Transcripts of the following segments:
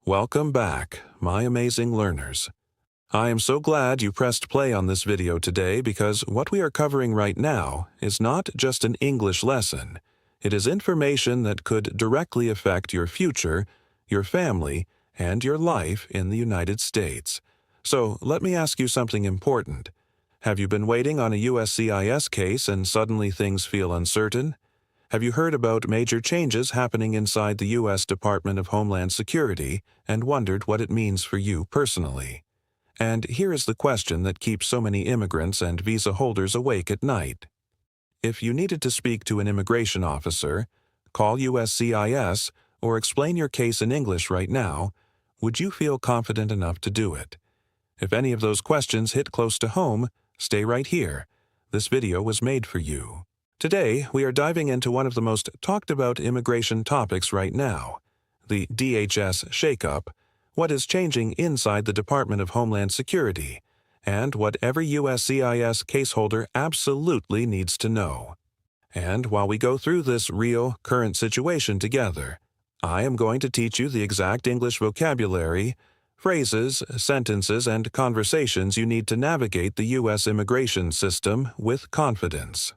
Welcome back, my amazing learners. I am so glad you pressed play on this video today because what we are covering right now is not just an English lesson. It is information that could directly affect your future, your family, and your life in the United States. So let me ask you something important. Have you been waiting on a USCIS case and suddenly things feel uncertain? Have you heard about major changes happening inside the U.S. Department of Homeland Security and wondered what it means for you personally? And here is the question that keeps so many immigrants and visa holders awake at night. If you needed to speak to an immigration officer, call USCIS, or explain your case in English right now, would you feel confident enough to do it? If any of those questions hit close to home, stay right here. This video was made for you. Today, we are diving into one of the most talked about immigration topics right now, the DHS shakeup, what is changing inside the Department of Homeland Security, and what every USCIS caseholder absolutely needs to know. And while we go through this real, current situation together, I am going to teach you the exact English vocabulary, phrases, sentences, and conversations you need to navigate the U.S. immigration system with confidence.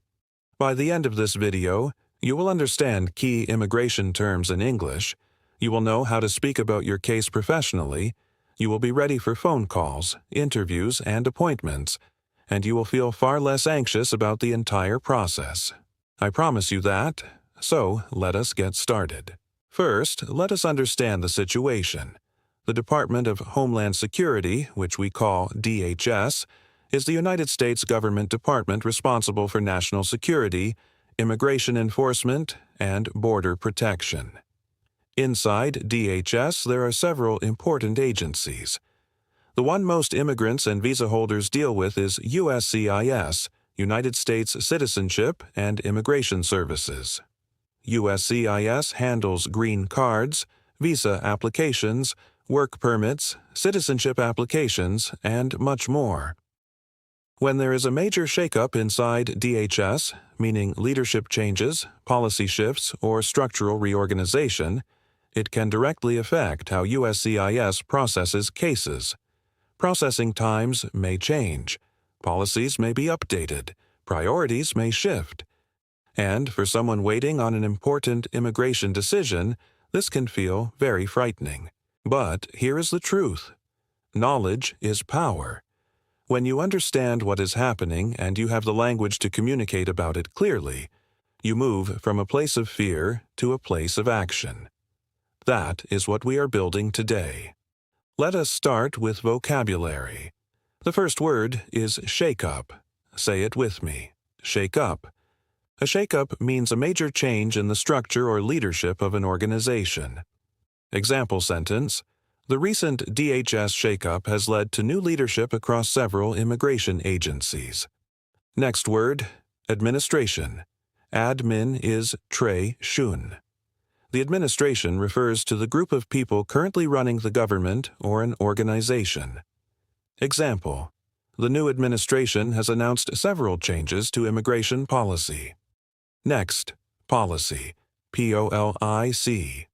By the end of this video, you will understand key immigration terms in English, you will know how to speak about your case professionally, you will be ready for phone calls, interviews, and appointments, and you will feel far less anxious about the entire process. I promise you that, so let us get started. First, let us understand the situation. The Department of Homeland Security, which we call DHS, is the United States government department responsible for national security, immigration enforcement, and border protection. Inside DHS, there are several important agencies. The one most immigrants and visa holders deal with is USCIS, United States Citizenship and Immigration Services. USCIS handles green cards, visa applications, work permits, citizenship applications, and much more. When there is a major shakeup inside DHS, meaning leadership changes, policy shifts, or structural reorganization, it can directly affect how USCIS processes cases. Processing times may change, policies may be updated, priorities may shift. And for someone waiting on an important immigration decision, this can feel very frightening. But here is the truth. Knowledge is power. When you understand what is happening and you have the language to communicate about it clearly, you move from a place of fear to a place of action. That is what we are building today. Let us start with vocabulary. The first word is shakeup. Say it with me. Shake up. A shakeup means a major change in the structure or leadership of an organization. Example sentence: the recent DHS shakeup has led to new leadership across several immigration agencies. Next word, administration. Admin is Trey Shun. The administration refers to the group of people currently running the government or an organization. Example: the new administration has announced several changes to immigration policy. Next, policy. P-O-L-I-C.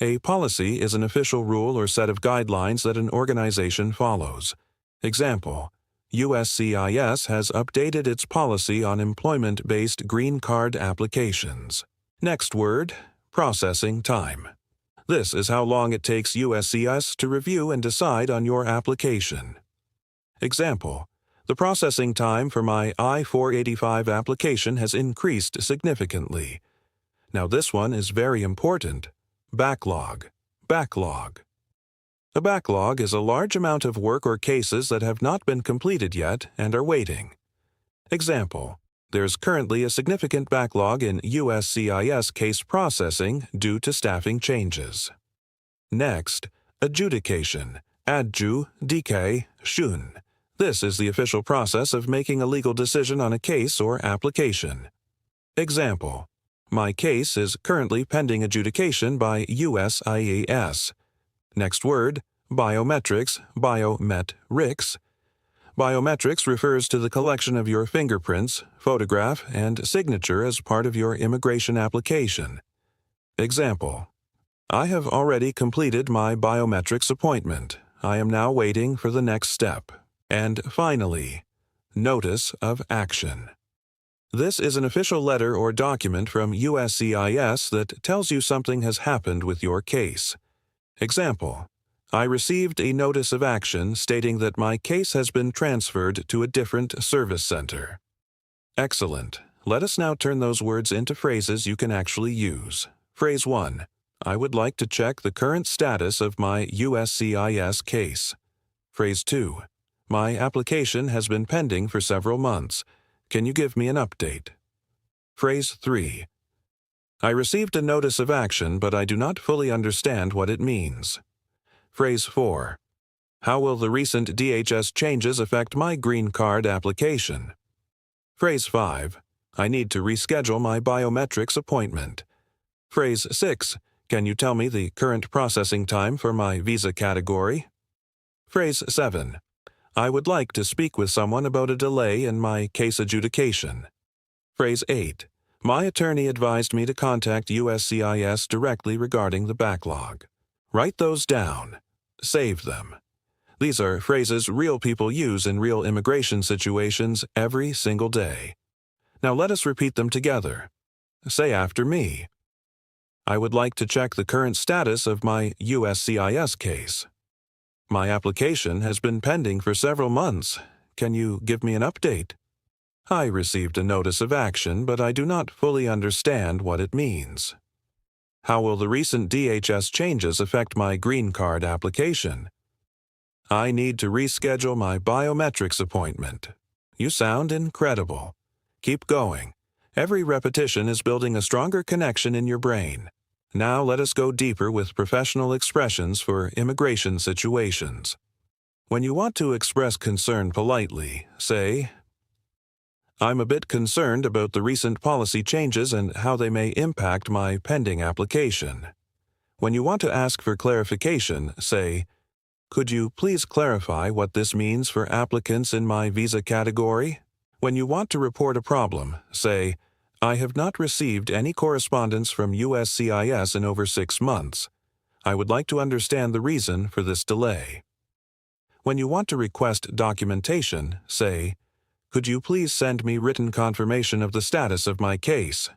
A policy is an official rule or set of guidelines that an organization follows. Example: USCIS has updated its policy on employment-based green card applications. Next word, processing time. This is how long it takes USCIS to review and decide on your application. Example: the processing time for my I-485 application has increased significantly. Now this one is very important. Backlog. Backlog. A backlog is a large amount of work or cases that have not been completed yet and are waiting. Example: there's currently a significant backlog in USCIS case processing due to staffing changes. Next, adjudication. Adjudication. This is the official process of making a legal decision on a case or application. Example: my case is currently pending adjudication by USCIS. Next word, biometrics, biometrics. Biometrics refers to the collection of your fingerprints, photograph, and signature as part of your immigration application. Example: I have already completed my biometrics appointment. I am now waiting for the next step. And finally, Notice of Action. This is an official letter or document from USCIS that tells you something has happened with your case. Example: I received a notice of action stating that my case has been transferred to a different service center. Excellent. Let us now turn those words into phrases you can actually use. Phrase 1. I would like to check the current status of my USCIS case. Phrase 2. My application has been pending for several months. Can you give me an update? Phrase 3. I received a notice of action, but I do not fully understand what it means. Phrase 4. How will the recent DHS changes affect my green card application? Phrase 5. I need to reschedule my biometrics appointment. Phrase 6. Can you tell me the current processing time for my visa category? Phrase 7. I would like to speak with someone about a delay in my case adjudication. Phrase 8. My attorney advised me to contact USCIS directly regarding the backlog. Write those down. Save them. These are phrases real people use in real immigration situations every single day. Now let us repeat them together. Say after me. I would like to check the current status of my USCIS case. My application has been pending for several months. Can you give me an update? I received a notice of action, but I do not fully understand what it means. How will the recent DHS changes affect my green card application? I need to reschedule my biometrics appointment. You sound incredible. Keep going. Every repetition is building a stronger connection in your brain. Now let us go deeper with professional expressions for immigration situations. When you want to express concern politely, say, I'm a bit concerned about the recent policy changes and how they may impact my pending application. When you want to ask for clarification, say, could you please clarify what this means for applicants in my visa category? When you want to report a problem, say, I have not received any correspondence from USCIS in over 6 months. I would like to understand the reason for this delay. When you want to request documentation, say, could you please send me written confirmation of the status of my case?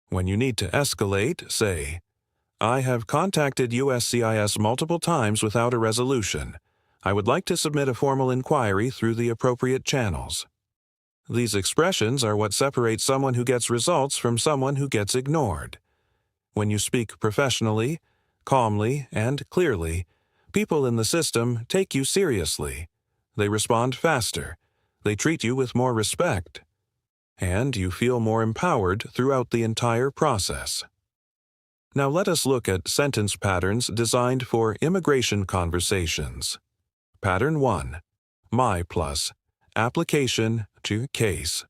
When you need to escalate, say, I have contacted USCIS multiple times without a resolution. I would like to submit a formal inquiry through the appropriate channels. These expressions are what separates someone who gets results from someone who gets ignored. When you speak professionally, calmly, and clearly, people in the system take you seriously. They respond faster. They treat you with more respect. And you feel more empowered throughout the entire process. Now let us look at sentence patterns designed for immigration conversations. Pattern 1. My plus. Application to case.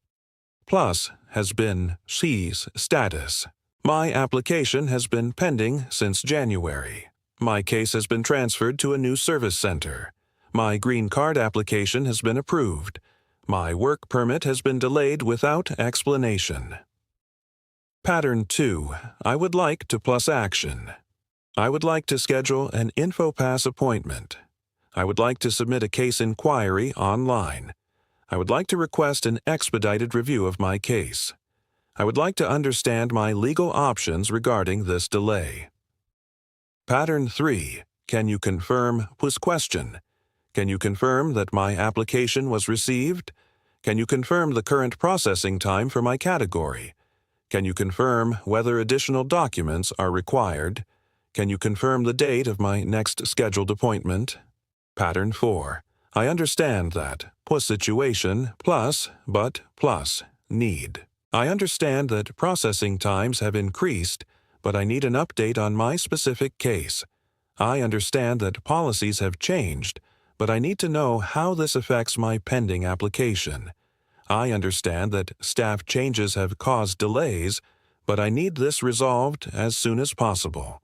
Plus has been USCIS status. My application has been pending since January. My case has been transferred to a new service center. My green card application has been approved. My work permit has been delayed without explanation. Pattern 2. I would like to plus action. I would like to schedule an InfoPass appointment. I would like to submit a case inquiry online. I would like to request an expedited review of my case. I would like to understand my legal options regarding this delay. Pattern 3. Can you confirm plus question? Can you confirm that my application was received? Can you confirm the current processing time for my category? Can you confirm whether additional documents are required? Can you confirm the date of my next scheduled appointment? Pattern 4. I understand that plus situation plus but plus need. I understand that processing times have increased, but I need an update on my specific case. I understand that policies have changed, but I need to know how this affects my pending application. I understand that staff changes have caused delays, but I need this resolved as soon as possible.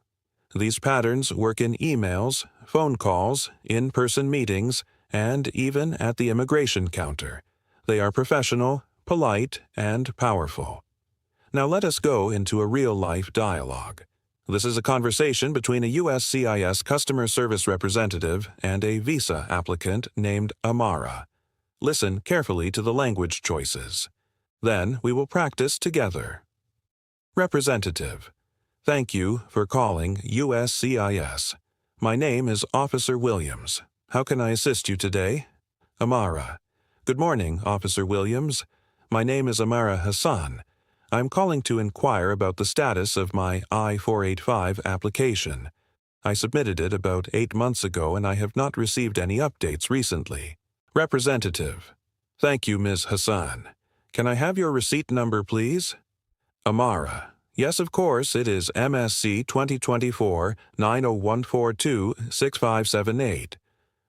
These patterns work in emails, phone calls, in-person meetings, and even at the immigration counter. They are professional, polite, and powerful. Now let us go into a real-life dialogue. This is a conversation between a USCIS customer service representative and a visa applicant named Amara. Listen carefully to the language choices. Then we will practice together. Representative: Thank you for calling USCIS. My name is Officer Williams. How can I assist you today? Amara: Good morning, Officer Williams. My name is Amara Hassan. I'm calling to inquire about the status of my I-485 application. I submitted it about 8 months ago and I have not received any updates recently. Representative: Thank you, Ms. Hassan. Can I have your receipt number, please? Amara: Yes, of course, it is MSC 2024-90142-6578.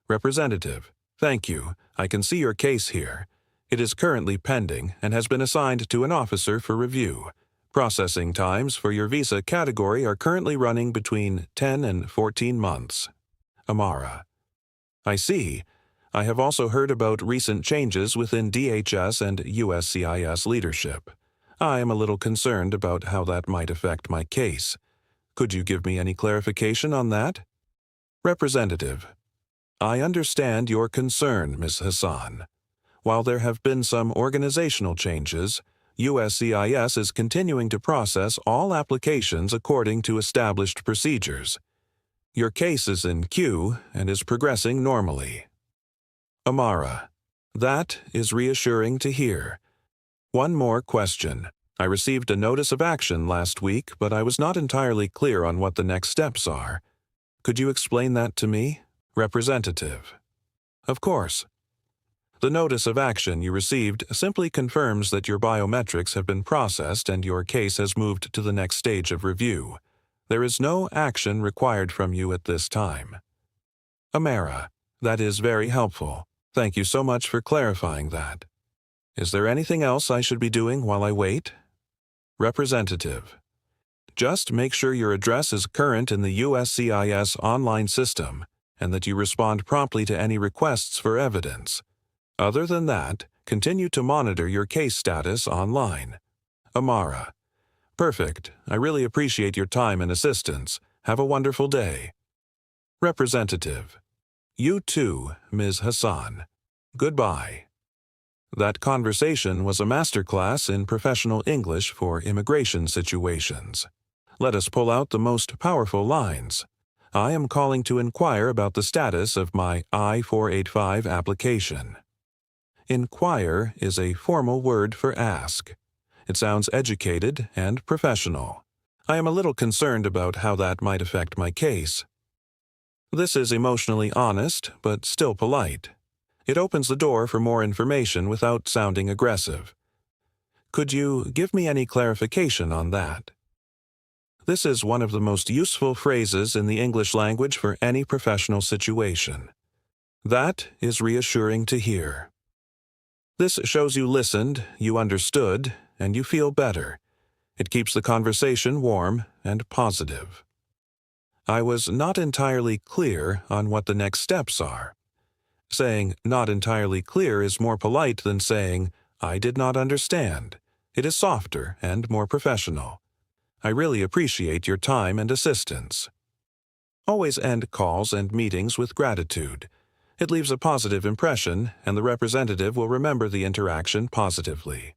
Representative: Thank you. I can see your case here. It is currently pending and has been assigned to an officer for review. Processing times for your visa category are currently running between 10 and 14 months. Amara: I see. I have also heard about recent changes within DHS and USCIS leadership. I am a little concerned about how that might affect my case. Could you give me any clarification on that? Representative: I understand your concern, Ms. Hassan. While there have been some organizational changes, USCIS is continuing to process all applications according to established procedures. Your case is in queue and is progressing normally. Amara: That is reassuring to hear. One more question. I received a notice of action last week, but I was not entirely clear on what the next steps are. Could you explain that to me? Representative: Of course. The notice of action you received simply confirms that your biometrics have been processed and your case has moved to the next stage of review. There is no action required from you at this time. Amara: That is very helpful. Thank you so much for clarifying that. Is there anything else I should be doing while I wait? Representative: Just make sure your address is current in the USCIS online system and that you respond promptly to any requests for evidence. Other than that, continue to monitor your case status online. Amara: Perfect. I really appreciate your time and assistance. Have a wonderful day. Representative: You too, Ms. Hassan. Goodbye. That conversation was a masterclass in professional English for immigration situations. Let us pull out the most powerful lines. I am calling to inquire about the status of my I-485 application. Inquire is a formal word for ask. It sounds educated and professional. I am a little concerned about how that might affect my case. This is emotionally honest, but still polite. It opens the door for more information without sounding aggressive. Could you give me any clarification on that? This is one of the most useful phrases in the English language for any professional situation. That is reassuring to hear. This shows you listened, you understood, and you feel better. It keeps the conversation warm and positive. I was not entirely clear on what the next steps are. Saying not entirely clear is more polite than saying I did not understand. It is softer and more professional. I really appreciate your time and assistance. Always end calls and meetings with gratitude. It leaves a positive impression, and the representative will remember the interaction positively.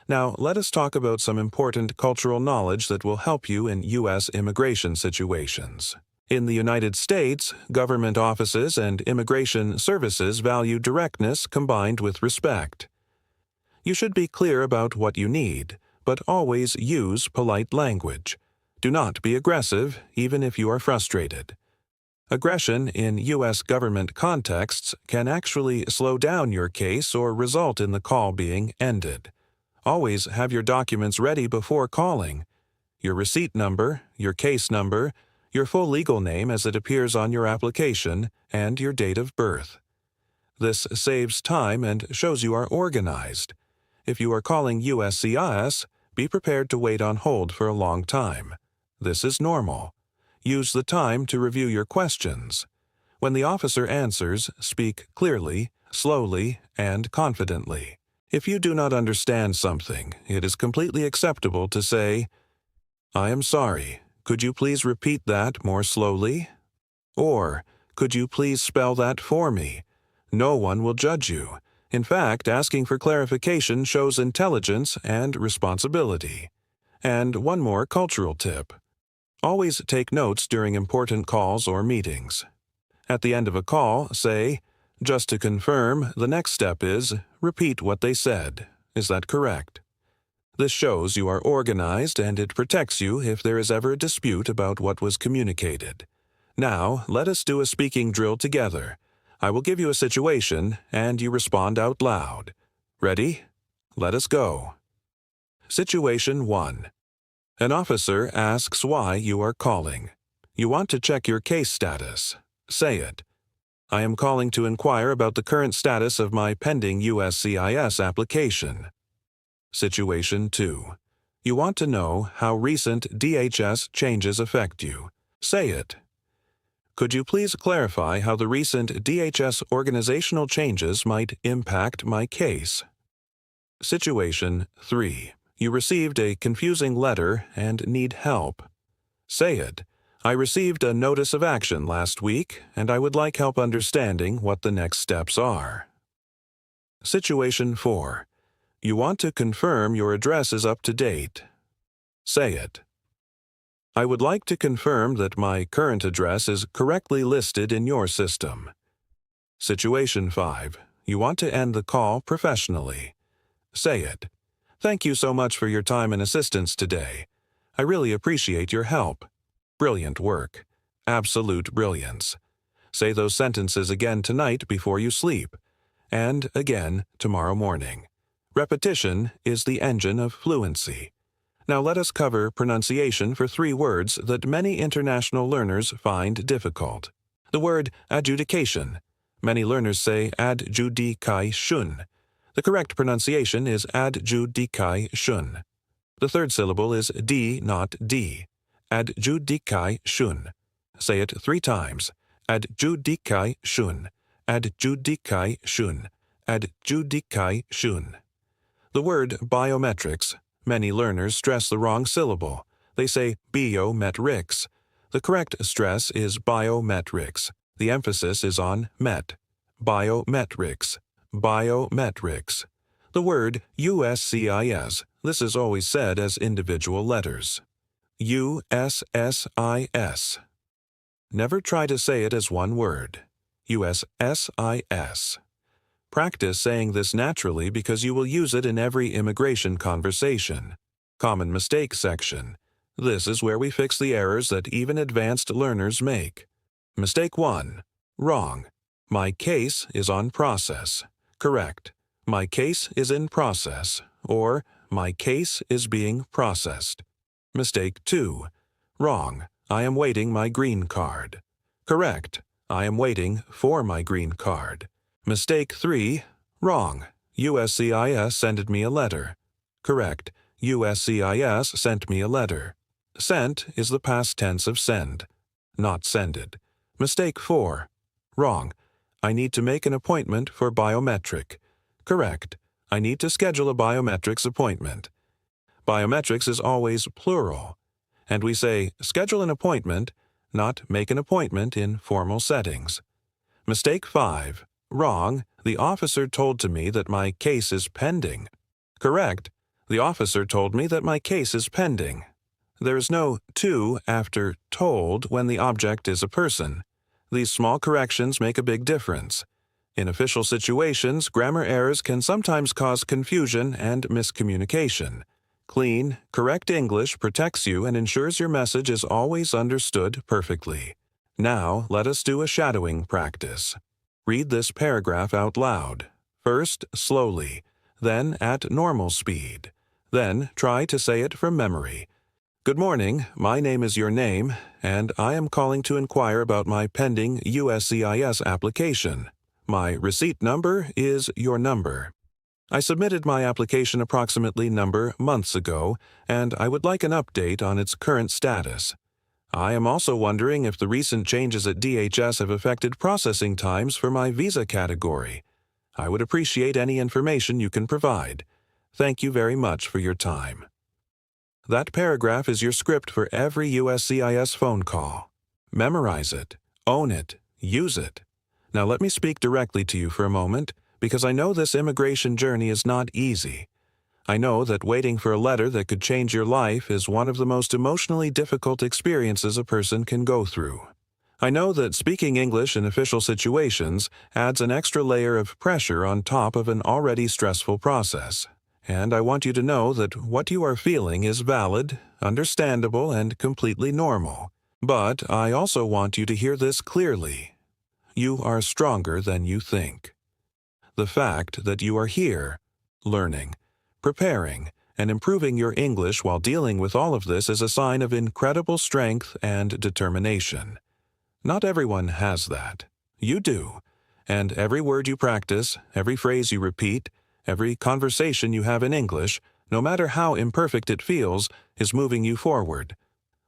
Now, let us talk about some important cultural knowledge that will help you in U.S. immigration situations. In the United States, government offices and immigration services value directness combined with respect. You should be clear about what you need, but always use polite language. Do not be aggressive, even if you are frustrated. Aggression in U.S. government contexts can actually slow down your case or result in the call being ended. Always have your documents ready before calling. Your receipt number, your case number, your full legal name as it appears on your application, and your date of birth. This saves time and shows you are organized. If you are calling USCIS, be prepared to wait on hold for a long time. This is normal. Use the time to review your questions. When the officer answers, speak clearly, slowly, and confidently. If you do not understand something, it is completely acceptable to say, "I am sorry. Could you please repeat that more slowly? Or, could you please spell that for me? No one will judge you. In fact, asking for clarification shows intelligence and responsibility. And one more cultural tip. Always take notes during important calls or meetings. At the end of a call, say, "Just to confirm, the next step is, repeat what they said." Is that correct? This shows you are organized and it protects you if there is ever a dispute about what was communicated. Now, let us do a speaking drill together. I will give you a situation and you respond out loud. Ready? Let us go. Situation 1. An officer asks why you are calling. You want to check your case status. Say it. I am calling to inquire about the current status of my pending USCIS application. Situation 2. You want to know how recent DHS changes affect you. Say it. Could you please clarify how the recent DHS organizational changes might impact my case? Situation 3. You received a confusing letter and need help. Say it. I received a notice of action last week, and I would like help understanding what the next steps are. Situation 4. You want to confirm your address is up to date. Say it. I would like to confirm that my current address is correctly listed in your system. Situation 5. You want to end the call professionally. Say it. Thank you so much for your time and assistance today. I really appreciate your help. Brilliant work. Absolute brilliance. Say those sentences again tonight before you sleep, and again tomorrow morning. Repetition is the engine of fluency. Now let us cover pronunciation for 3 words that many international learners find difficult. The word adjudication. Many learners say adjudication. The correct pronunciation is adjudication. The third syllable is D, not D. Adjudication. Say it 3 times. Adjudication. Adjudication. Adjudication. The word biometrics. Many learners stress the wrong syllable. They say biometrics. The correct stress is biometrics. The emphasis is on met. Biometrics. Biometrics. The word USCIS. This is always said as individual letters. USSIS. Never try to say it as one word. USSIS. Practice saying this naturally because you will use it in every immigration conversation. Common mistake section. This is where we fix the errors that even advanced learners make. Mistake 1. Wrong. My case is on process. Correct. My case is in process, or my case is being processed. Mistake 2. Wrong. I am waiting my green card. Correct. I am waiting for my green card. Mistake 3. Wrong. USCIS sent me a letter. Correct. USCIS sent me a letter. Sent is the past tense of send, not sended. Mistake 4. Wrong. I need to make an appointment for biometric. Correct. I need to schedule a biometrics appointment. Biometrics is always plural, and we say schedule an appointment, not make an appointment in formal settings. Mistake 5. Wrong. The officer told me that my case is pending. Correct. The officer told me that my case is pending. There is no to after told when the object is a person. These small corrections make a big difference. In official situations, grammar errors can sometimes cause confusion and miscommunication. Clean, correct English protects you and ensures your message is always understood perfectly. Now, let us do a shadowing practice. Read this paragraph out loud. First, slowly, then at normal speed. Then, try to say it from memory. Good morning, my name is your name, and I am calling to inquire about my pending USCIS application. My receipt number is your number. I submitted my application approximately months ago, and I would like an update on its current status. I am also wondering if the recent changes at DHS have affected processing times for my visa category. I would appreciate any information you can provide. Thank you very much for your time. That paragraph is your script for every USCIS phone call. Memorize it, own it, use it. Now let me speak directly to you for a moment, because I know this immigration journey is not easy. I know that waiting for a letter that could change your life is one of the most emotionally difficult experiences a person can go through. I know that speaking English in official situations adds an extra layer of pressure on top of an already stressful process. And I want you to know that what you are feeling is valid, understandable, and completely normal. But I also want you to hear this clearly. You are stronger than you think. The fact that you are here, learning, preparing, and improving your English while dealing with all of this is a sign of incredible strength and determination. Not everyone has that. You do. And every word you practice, every phrase you repeat, every conversation you have in English, no matter how imperfect it feels, is moving you forward.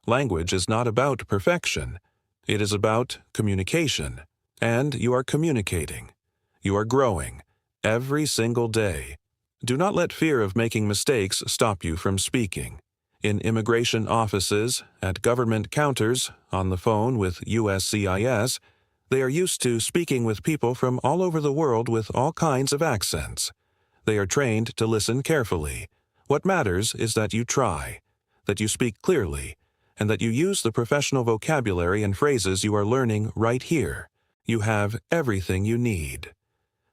Language is not about perfection. It is about communication. And you are communicating. You are growing. Every single day. Do not let fear of making mistakes stop you from speaking. In immigration offices, at government counters, on the phone with USCIS, they are used to speaking with people from all over the world with all kinds of accents. They are trained to listen carefully. What matters is that you try, that you speak clearly, and that you use the professional vocabulary and phrases you are learning right here. You have everything you need.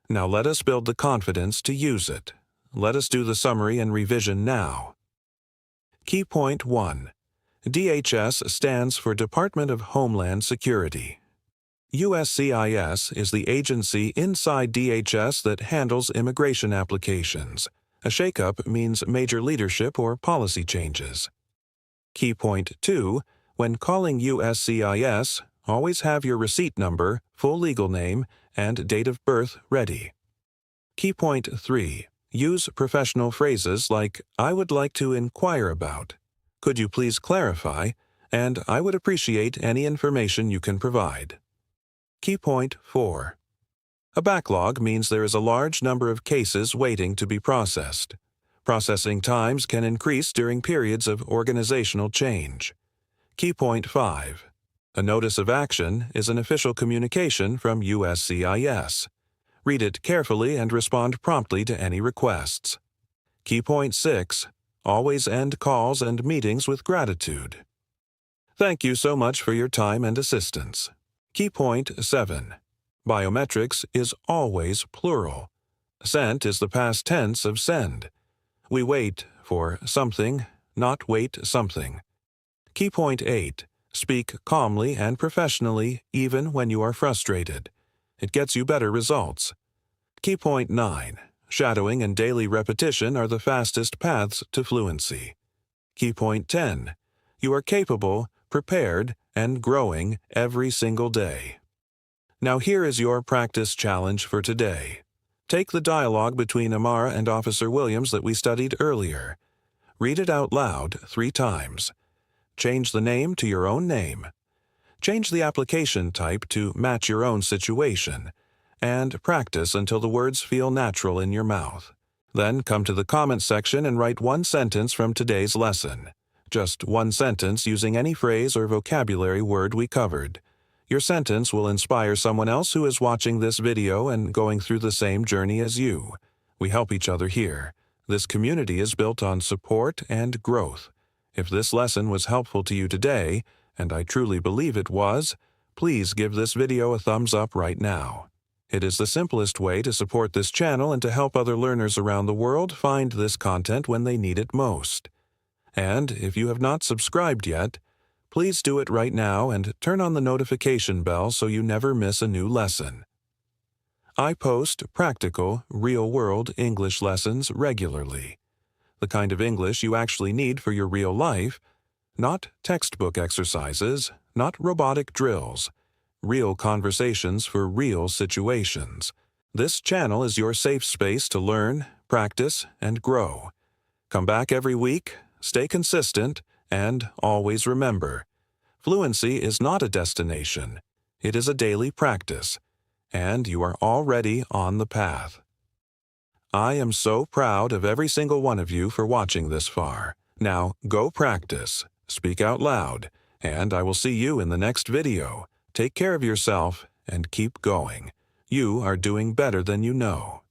Now let us build the confidence to use it. Let us do the summary and revision now. Key Point 1. DHS stands for Department of Homeland Security. USCIS is the agency inside DHS that handles immigration applications. A shakeup means major leadership or policy changes. Key Point 2. When calling USCIS, always have your receipt number, full legal name, and date of birth ready. Key Point 3. Use professional phrases like, "I would like to inquire about," "Could you please clarify," and "I would appreciate any information you can provide." Key Point 4. A backlog means there is a large number of cases waiting to be processed. Processing times can increase during periods of organizational change. Key Point 5. A notice of action is an official communication from USCIS. Read it carefully and respond promptly to any requests. Key Point 6. Always end calls and meetings with gratitude. Thank you so much for your time and assistance. Key Point 7. Biometrics is always plural. Sent is the past tense of send. We wait for something, not wait something. Key Point 8. Speak calmly and professionally even when you are frustrated. It gets you better results. Key Point 9. Shadowing and daily repetition are the fastest paths to fluency. Key Point 10. You are capable, prepared, and growing every single day. Now here is your practice challenge for today. Take the dialogue between Amara and Officer Williams that we studied earlier. Read it out loud 3 times. Change the name to your own name. Change the application type to match your own situation, and practice until the words feel natural in your mouth. Then come to the comment section and write 1 sentence from today's lesson. Just 1 sentence using any phrase or vocabulary word we covered. Your sentence will inspire someone else who is watching this video and going through the same journey as you. We help each other here. This community is built on support and growth. If this lesson was helpful to you today, and I truly believe it was, please give this video a thumbs up right now. It is the simplest way to support this channel and to help other learners around the world find this content when they need it most. And if you have not subscribed yet, please do it right now and turn on the notification bell so you never miss a new lesson. I post practical, real-world English lessons regularly. The kind of English you actually need for your real life, not textbook exercises, not robotic drills, real conversations for real situations. This channel is your safe space to learn, practice, and grow. Come back every week, stay consistent, and always remember, fluency is not a destination, it is a daily practice, and you are already on the path. I am so proud of every single one of you for watching this far. Now, go practice, speak out loud, and I will see you in the next video. Take care of yourself and keep going. You are doing better than you know.